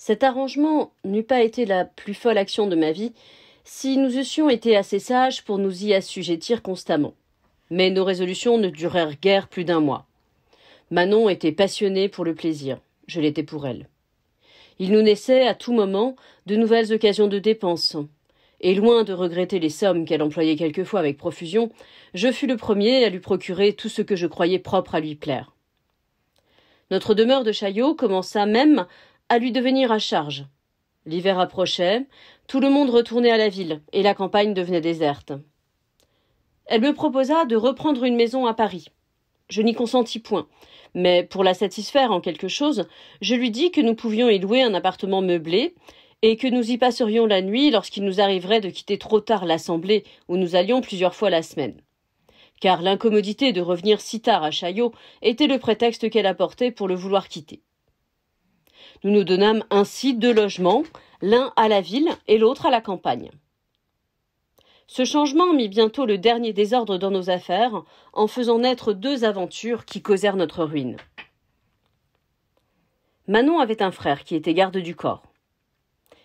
Cet arrangement n'eût pas été la plus folle action de ma vie si nous eussions été assez sages pour nous y assujettir constamment. Mais nos résolutions ne durèrent guère plus d'1 mois. Manon était passionnée pour le plaisir. Je l'étais pour elle. Il nous naissait à tout moment de nouvelles occasions de dépenses. Et loin de regretter les sommes qu'elle employait quelquefois avec profusion, je fus le premier à lui procurer tout ce que je croyais propre à lui plaire. Notre demeure de Chaillot commença même à lui devenir à charge. L'hiver approchait, tout le monde retournait à la ville, et la campagne devenait déserte. Elle me proposa de reprendre une maison à Paris. Je n'y consentis point, mais pour la satisfaire en quelque chose, je lui dis que nous pouvions y louer un appartement meublé, et que nous y passerions la nuit lorsqu'il nous arriverait de quitter trop tard l'assemblée où nous allions plusieurs fois la semaine. Car l'incommodité de revenir si tard à Chaillot était le prétexte qu'elle apportait pour le vouloir quitter. Nous nous donnâmes ainsi 2 logements, l'un à la ville et l'autre à la campagne. Ce changement mit bientôt le dernier désordre dans nos affaires, en faisant naître 2 aventures qui causèrent notre ruine. Manon avait un frère qui était garde du corps.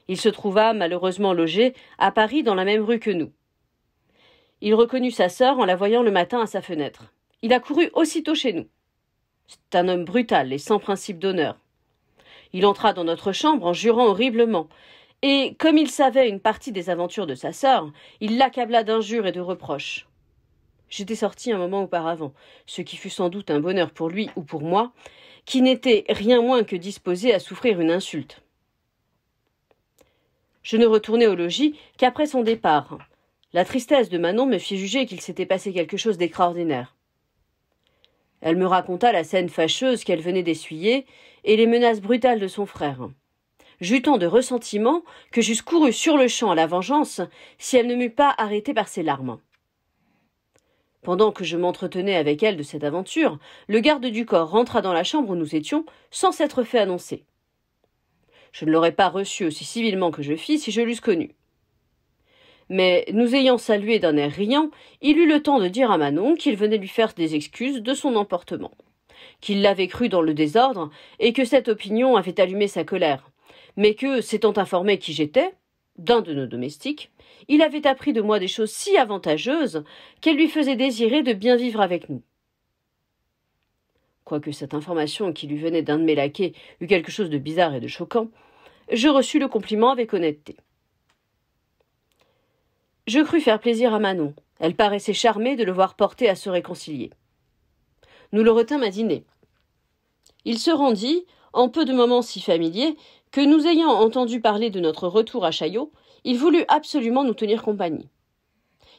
Il se trouva malheureusement logé à Paris dans la même rue que nous. Il reconnut sa sœur en la voyant le matin à sa fenêtre. Il accourut aussitôt chez nous. C'est un homme brutal et sans principe d'honneur. Il entra dans notre chambre en jurant horriblement, et, comme il savait une partie des aventures de sa sœur, il l'accabla d'injures et de reproches. J'étais sortie un moment auparavant, ce qui fut sans doute un bonheur pour lui ou pour moi, qui n'était rien moins que disposé à souffrir une insulte. Je ne retournai au logis qu'après son départ. La tristesse de Manon me fit juger qu'il s'était passé quelque chose d'extraordinaire. Elle me raconta la scène fâcheuse qu'elle venait d'essuyer et les menaces brutales de son frère. J'eus tant de ressentiment que j'eusse couru sur-le-champ à la vengeance si elle ne m'eût pas arrêté par ses larmes. Pendant que je m'entretenais avec elle de cette aventure, le garde du corps rentra dans la chambre où nous étions sans s'être fait annoncer. Je ne l'aurais pas reçu aussi civilement que je fis si je l'eusse connu. Mais, nous ayant salués d'un air riant, il eut le temps de dire à Manon qu'il venait lui faire des excuses de son emportement, qu'il l'avait cru dans le désordre et que cette opinion avait allumé sa colère, mais que, s'étant informé qui j'étais, d'un de nos domestiques, il avait appris de moi des choses si avantageuses qu'elles lui faisaient désirer de bien vivre avec nous. Quoique cette information qui lui venait d'un de mes laquais eût quelque chose de bizarre et de choquant, je reçus le compliment avec honnêteté. Je crus faire plaisir à Manon. Elle paraissait charmée de le voir porter à se réconcilier. Nous le retînmes à dîner. Il se rendit, en peu de moments si familiers, que nous ayant entendu parler de notre retour à Chaillot, il voulut absolument nous tenir compagnie.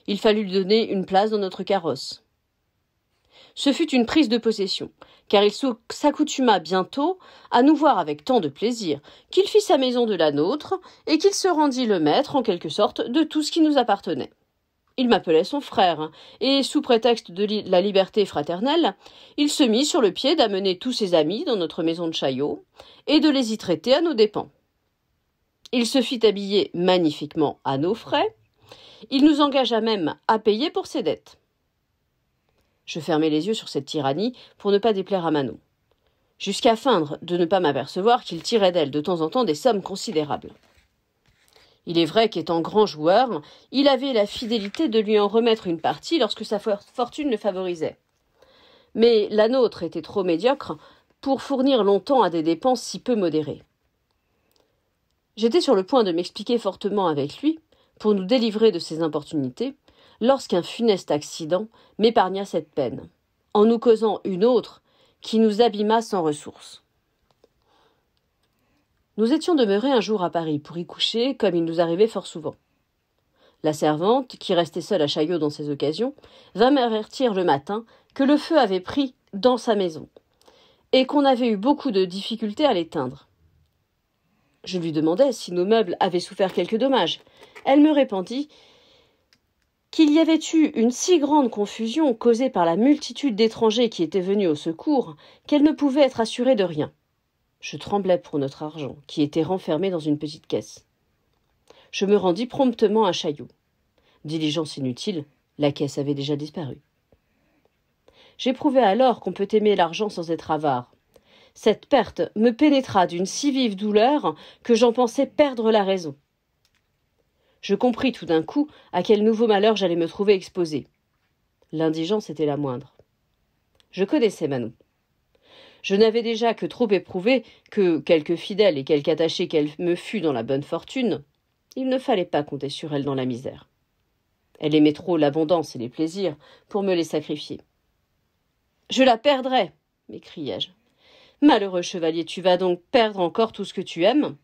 Il fallut lui donner une place dans notre carrosse. Ce fut une prise de possession, car il s'accoutuma bientôt à nous voir avec tant de plaisir qu'il fit sa maison de la nôtre et qu'il se rendit le maître, en quelque sorte, de tout ce qui nous appartenait. Il m'appelait son frère, et, sous prétexte de la liberté fraternelle, il se mit sur le pied d'amener tous ses amis dans notre maison de Chaillot et de les y traiter à nos dépens. Il se fit habiller magnifiquement à nos frais. Il nous engagea même à payer pour ses dettes. Je fermai les yeux sur cette tyrannie pour ne pas déplaire à Manon, jusqu'à feindre de ne pas m'apercevoir qu'il tirait d'elle de temps en temps des sommes considérables. Il est vrai qu'étant grand joueur, il avait la fidélité de lui en remettre une partie lorsque sa fortune le favorisait. Mais la nôtre était trop médiocre pour fournir longtemps à des dépenses si peu modérées. J'étais sur le point de m'expliquer fortement avec lui pour nous délivrer de ses importunités, lorsqu'un funeste accident m'épargna cette peine, en nous causant une autre qui nous abîma sans ressource. Nous étions demeurés un jour à Paris pour y coucher, comme il nous arrivait fort souvent. La servante, qui restait seule à Chaillot dans ces occasions, vint m'avertir le matin que le feu avait pris dans sa maison, et qu'on avait eu beaucoup de difficultés à l'éteindre. Je lui demandai si nos meubles avaient souffert quelque dommage. Elle me répondit qu'il y avait eu une si grande confusion causée par la multitude d'étrangers qui étaient venus au secours qu'elle ne pouvait être assurée de rien. Je tremblais pour notre argent, qui était renfermé dans une petite caisse. Je me rendis promptement à Chaillot. Diligence inutile, la caisse avait déjà disparu. J'éprouvai alors qu'on peut aimer l'argent sans être avare. Cette perte me pénétra d'une si vive douleur que j'en pensais perdre la raison. Je compris tout d'un coup à quel nouveau malheur j'allais me trouver exposé. L'indigence était la moindre. Je connaissais Manon. Je n'avais déjà que trop éprouvé que, quelque fidèle et quelque attachée qu'elle me fût dans la bonne fortune, il ne fallait pas compter sur elle dans la misère. Elle aimait trop l'abondance et les plaisirs pour me les sacrifier. « Je la perdrai !» m'écriai-je. « Malheureux chevalier, tu vas donc perdre encore tout ce que tu aimes ?»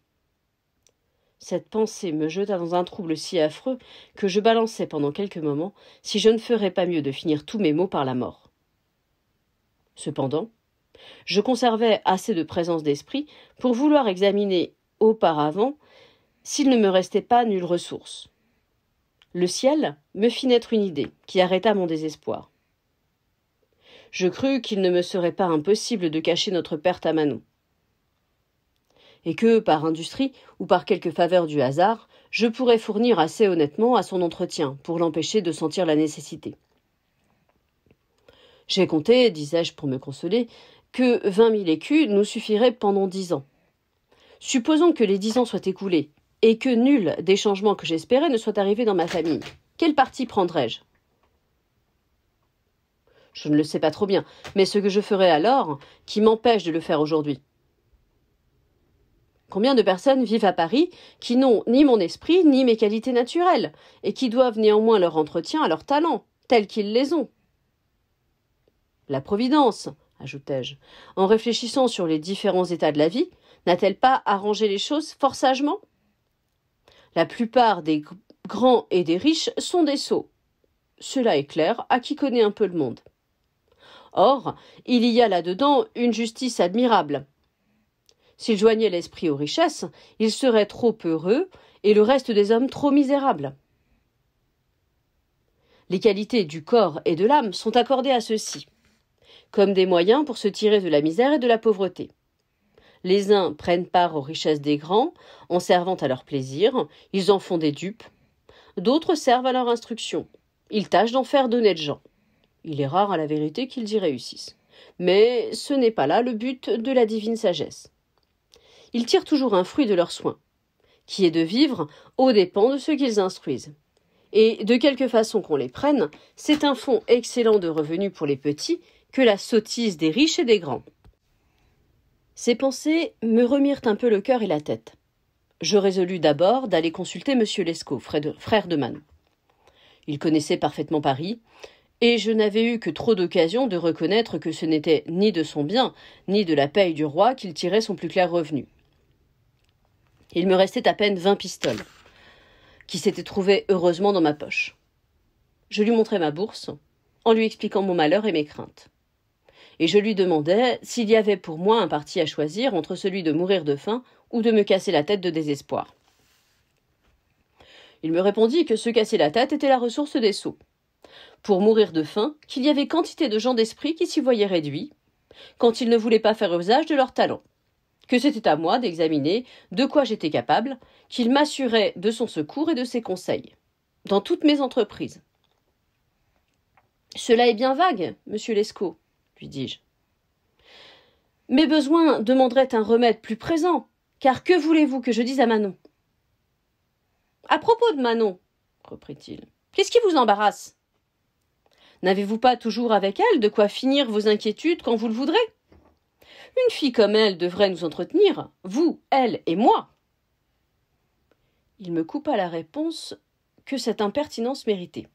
Cette pensée me jeta dans un trouble si affreux que je balançais pendant quelques moments si je ne ferais pas mieux de finir tous mes maux par la mort. Cependant, je conservais assez de présence d'esprit pour vouloir examiner auparavant s'il ne me restait pas nulle ressource. Le ciel me fit naître une idée qui arrêta mon désespoir. Je crus qu'il ne me serait pas impossible de cacher notre perte à Manon, et que, par industrie ou par quelque faveur du hasard, je pourrais fournir assez honnêtement à son entretien pour l'empêcher de sentir la nécessité. J'ai compté, disais-je pour me consoler, que 20 000 écus nous suffiraient pendant 10 ans. Supposons que les 10 ans soient écoulés, et que nul des changements que j'espérais ne soit arrivé dans ma famille. Quel parti prendrais-je ? Je ne le sais pas trop bien, mais ce que je ferai alors, qui m'empêche de le faire aujourd'hui. Combien de personnes vivent à Paris qui n'ont ni mon esprit ni mes qualités naturelles, et qui doivent néanmoins leur entretien à leurs talents, tels qu'ils les ont. La Providence, ajoutai-je, en réfléchissant sur les différents états de la vie, n'a-t-elle pas arrangé les choses fort sagement ? La plupart des grands et des riches sont des sots. Cela est clair à qui connaît un peu le monde. Or, il y a là-dedans une justice admirable. S'il joignait l'esprit aux richesses, il serait trop heureux et le reste des hommes trop misérables. Les qualités du corps et de l'âme sont accordées à ceux-ci, comme des moyens pour se tirer de la misère et de la pauvreté. Les uns prennent part aux richesses des grands, en servant à leur plaisir, ils en font des dupes. D'autres servent à leur instruction, ils tâchent d'en faire d'honnêtes gens. Il est rare à la vérité qu'ils y réussissent. Mais ce n'est pas là le but de la divine sagesse. Ils tirent toujours un fruit de leurs soins, qui est de vivre aux dépens de ceux qu'ils instruisent. Et de quelque façon qu'on les prenne, c'est un fonds excellent de revenus pour les petits que la sottise des riches et des grands. Ces pensées me remirent un peu le cœur et la tête. Je résolus d'abord d'aller consulter M. Lescaut, frère de Manon. Il connaissait parfaitement Paris, et je n'avais eu que trop d'occasions de reconnaître que ce n'était ni de son bien, ni de la paye du roi qu'il tirait son plus clair revenu. Il me restait à peine 20 pistoles, qui s'étaient trouvées heureusement dans ma poche. Je lui montrai ma bourse, en lui expliquant mon malheur et mes craintes. Et je lui demandai s'il y avait pour moi un parti à choisir entre celui de mourir de faim ou de me casser la tête de désespoir. Il me répondit que se casser la tête était la ressource des sots. Pour mourir de faim, qu'il y avait quantité de gens d'esprit qui s'y voyaient réduits, quand ils ne voulaient pas faire usage de leurs talents, que c'était à moi d'examiner de quoi j'étais capable, qu'il m'assurait de son secours et de ses conseils, dans toutes mes entreprises. « Cela est bien vague, monsieur Lescaut, lui dis-je. Mes besoins demanderaient un remède plus présent, car que voulez-vous que je dise à Manon ? À propos de Manon, reprit-il, qu'est-ce qui vous embarrasse ? N'avez-vous pas toujours avec elle de quoi finir vos inquiétudes quand vous le voudrez ? Une fille comme elle devrait nous entretenir, vous, elle et moi. Il me coupa la réponse que cette impertinence méritait,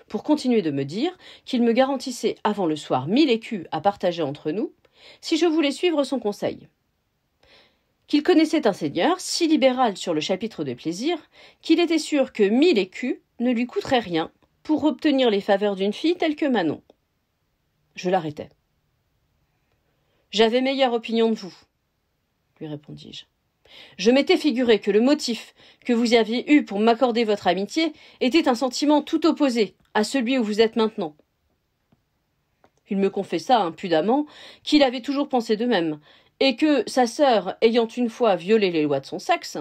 pour continuer de me dire qu'il me garantissait avant le soir 1000 écus à partager entre nous, si je voulais suivre son conseil. Qu'il connaissait un seigneur si libéral sur le chapitre des plaisirs, qu'il était sûr que 1000 écus ne lui coûteraient rien pour obtenir les faveurs d'une fille telle que Manon. Je l'arrêtai. J'avais meilleure opinion de vous, lui répondis-je. Je m'étais figuré que le motif que vous aviez eu pour m'accorder votre amitié était un sentiment tout opposé à celui où vous êtes maintenant. Il me confessa impudemment qu'il avait toujours pensé de même, et que sa sœur ayant une fois violé les lois de son sexe,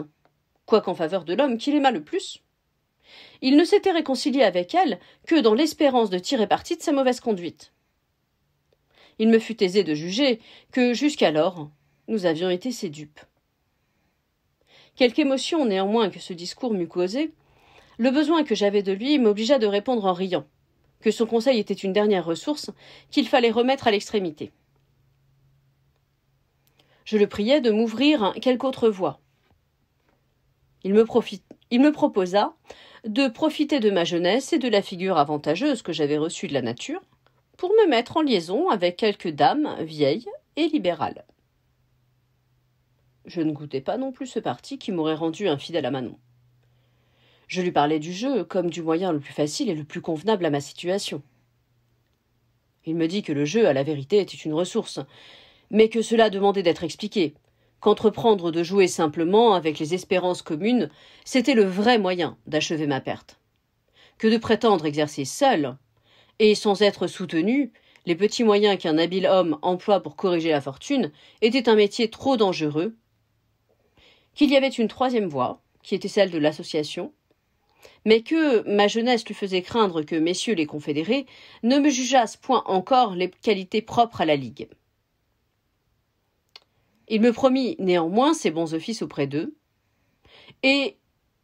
quoiqu'en faveur de l'homme qu'il aima le plus, il ne s'était réconcilié avec elle que dans l'espérance de tirer parti de sa mauvaise conduite. Il me fut aisé de juger que, jusqu'alors, nous avions été ses dupes. Quelque émotion néanmoins que ce discours m'eût causé, le besoin que j'avais de lui m'obligea de répondre en riant, que son conseil était une dernière ressource qu'il fallait remettre à l'extrémité. Je le priai de m'ouvrir quelque autre voie. Il me proposa de profiter de ma jeunesse et de la figure avantageuse que j'avais reçue de la nature pour me mettre en liaison avec quelques dames vieilles et libérales. Je ne goûtais pas non plus ce parti qui m'aurait rendu infidèle à Manon. Je lui parlais du jeu comme du moyen le plus facile et le plus convenable à ma situation. Il me dit que le jeu, à la vérité, était une ressource, mais que cela demandait d'être expliqué, qu'entreprendre de jouer simplement avec les espérances communes, c'était le vrai moyen d'achever ma perte. Que de prétendre exercer seul, et sans être soutenu, les petits moyens qu'un habile homme emploie pour corriger la fortune, étaient un métier trop dangereux, qu'il y avait une troisième voie, qui était celle de l'association, mais que ma jeunesse lui faisait craindre que messieurs les confédérés ne me jugeassent point encore les qualités propres à la Ligue. Il me promit néanmoins ses bons offices auprès d'eux, et,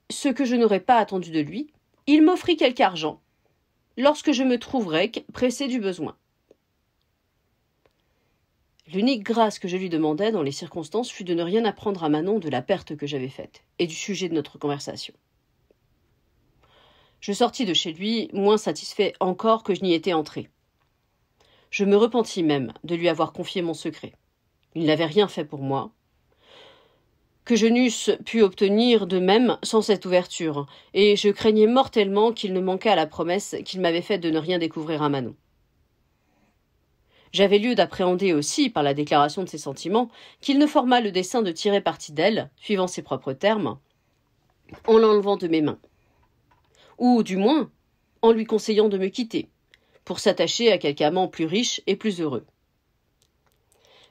ce que je n'aurais pas attendu de lui, il m'offrit quelque argent, lorsque je me trouverais pressé du besoin. L'unique grâce que je lui demandais dans les circonstances fut de ne rien apprendre à Manon de la perte que j'avais faite, et du sujet de notre conversation. Je sortis de chez lui moins satisfait encore que je n'y étais entré. Je me repentis même de lui avoir confié mon secret. Il n'avait rien fait pour moi, que je n'eusse pu obtenir de même sans cette ouverture, et je craignais mortellement qu'il ne manquât à la promesse qu'il m'avait faite de ne rien découvrir à Manon. J'avais lieu d'appréhender aussi, par la déclaration de ses sentiments, qu'il ne formât le dessein de tirer parti d'elle, suivant ses propres termes, en l'enlevant de mes mains, ou du moins en lui conseillant de me quitter, pour s'attacher à quelque amant plus riche et plus heureux.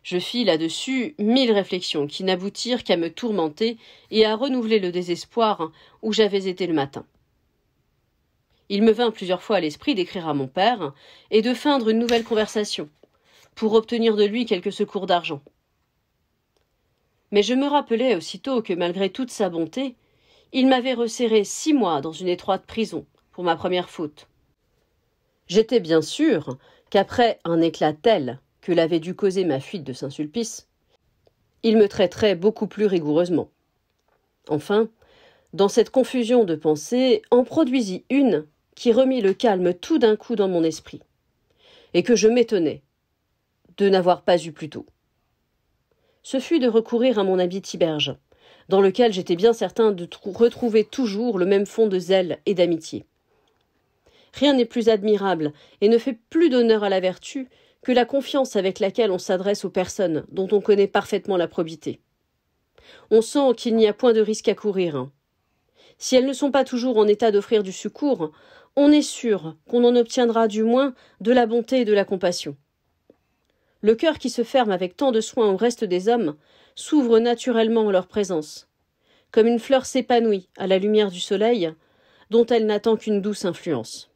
Je fis là-dessus 1000 réflexions qui n'aboutirent qu'à me tourmenter et à renouveler le désespoir où j'avais été le matin. Il me vint plusieurs fois à l'esprit d'écrire à mon père et de feindre une nouvelle conversation, pour obtenir de lui quelques secours d'argent. Mais je me rappelai aussitôt que, malgré toute sa bonté, il m'avait resserré 6 mois dans une étroite prison pour ma première faute. J'étais bien sûr qu'après un éclat tel que l'avait dû causer ma fuite de Saint-Sulpice, il me traiterait beaucoup plus rigoureusement. Enfin, dans cette confusion de pensées, en produisit une qui remit le calme tout d'un coup dans mon esprit, et que je m'étonnais de n'avoir pas eu plus tôt. Ce fut de recourir à mon habit Tiberge, dans lequel j'étais bien certain de retrouver toujours le même fond de zèle et d'amitié. Rien n'est plus admirable et ne fait plus d'honneur à la vertu que la confiance avec laquelle on s'adresse aux personnes dont on connaît parfaitement la probité. On sent qu'il n'y a point de risque à courir. Si elles ne sont pas toujours en état d'offrir du secours, on est sûr qu'on en obtiendra du moins de la bonté et de la compassion. Le cœur qui se ferme avec tant de soin au reste des hommes s'ouvre naturellement en leur présence, comme une fleur s'épanouit à la lumière du soleil, dont elle n'attend qu'une douce influence.